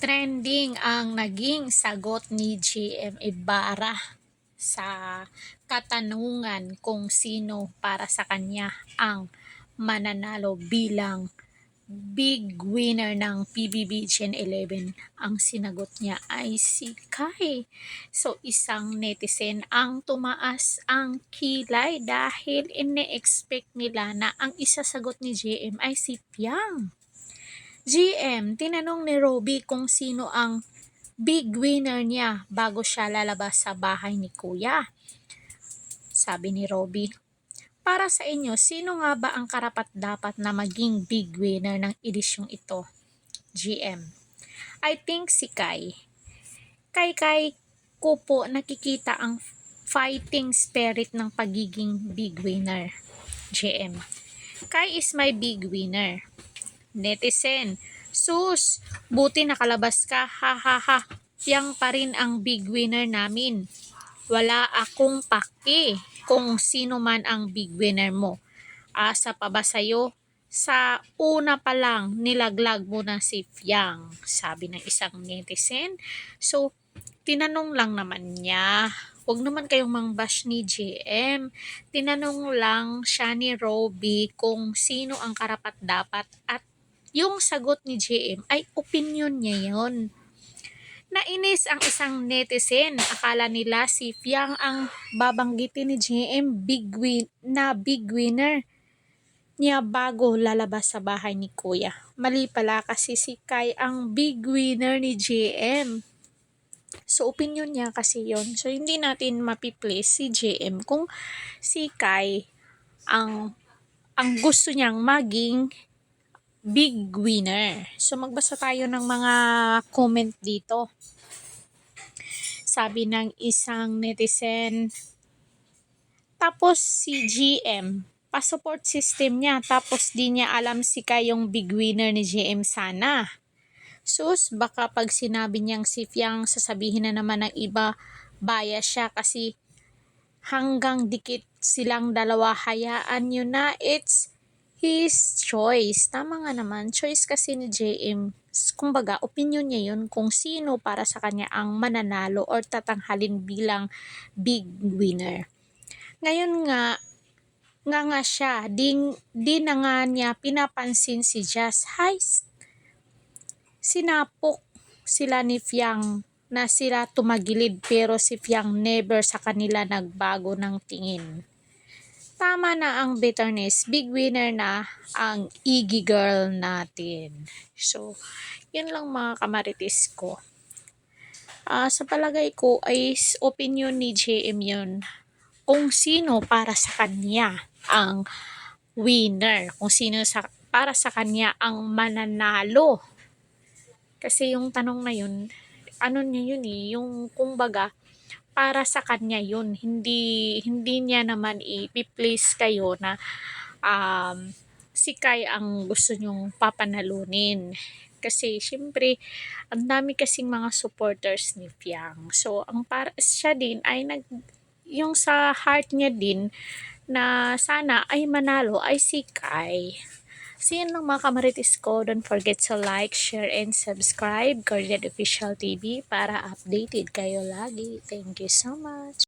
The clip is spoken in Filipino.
Trending ang naging sagot ni GM Ibarra sa katanungan kung sino para sa kanya ang mananalo bilang big winner ng PBB Gen 11. Ang sinagot niya ay si Kai. So isang netizen ang tumaas ang kilay dahil ine-expect nila na ang isasagot ni GM ay si Piang. GM, tinanong ni Robby kung sino ang big winner niya bago siya lalabas sa bahay ni Kuya. Sabi ni Robby, para sa inyo, sino nga ba ang karapat-dapat na maging big winner ng edisyong ito? GM, I think si Kai. Kay ko po nakikita ang fighting spirit ng pagiging big winner. GM, Kai is my big winner. Netizen, sus, buti nakalabas ka, ha ha ha. Piang pa rin ang big winner namin. Wala akong paki kung sino man ang big winner mo. Asa pa ba sa'yo? Sa una pa lang, nilaglag mo na si Piang, sabi ng isang netizen. So, tinanong lang naman niya. Huwag naman kayong mangbash ni GM. Tinanong lang siya ni Robby kung sino ang karapat-dapat at yung sagot ni GM ay opinion niya yon. Nainis ang isang netizen. Akala nila si Piang ang babanggitin ni GM big winner niya bago lalabas sa bahay ni Kuya. Mali pala kasi si Kai ang big winner ni GM. So opinion niya kasi yon. So hindi natin mapi-place si GM kung si Kai ang gusto niyang maging big winner. So magbasa tayo ng mga comment dito. Sabi ng isang netizen, tapos si GM, pa-support system niya, tapos di niya alam si kayong big winner ni GM sana. Sus, baka pag sinabi niyang si Piang, sasabihin na naman ng iba, bias siya kasi hanggang dikit silang dalawa, hayaan nyo na, it's his choice. Tama nga naman, choice kasi ni JM. Kumbaga, opinion niya yun kung sino para sa kanya ang mananalo or tatanghalin bilang big winner. Ngayon nga siya, di na nga niya pinapansin si Jazz. Hay, sinapok sila ni Piang na sila tumagilid pero si Piang never sa kanila nagbago ng tingin. Tama na ang bitterness, big winner na ang Iggy girl natin. So, yun lang mga kamaritis ko. Sa palagay ko ay opinion ni JM yun. Kung sino para sa kanya ang winner. Kung sino para sa kanya ang mananalo. Kasi yung tanong na yun, ano niya yun yung kumbaga, para sa kanya yun, hindi niya naman i-place kayo na si Kai ang gusto nyong papanalunin. Kasi syempre, ang dami kasing mga supporters ni Piang. So, ang para siya din ay yung sa heart niya din na sana ay manalo ay si Kai. So yun lang mga kamaritis ko. Don't forget to like, share, and subscribe Guardian Official TV para updated kayo lagi. Thank you so much.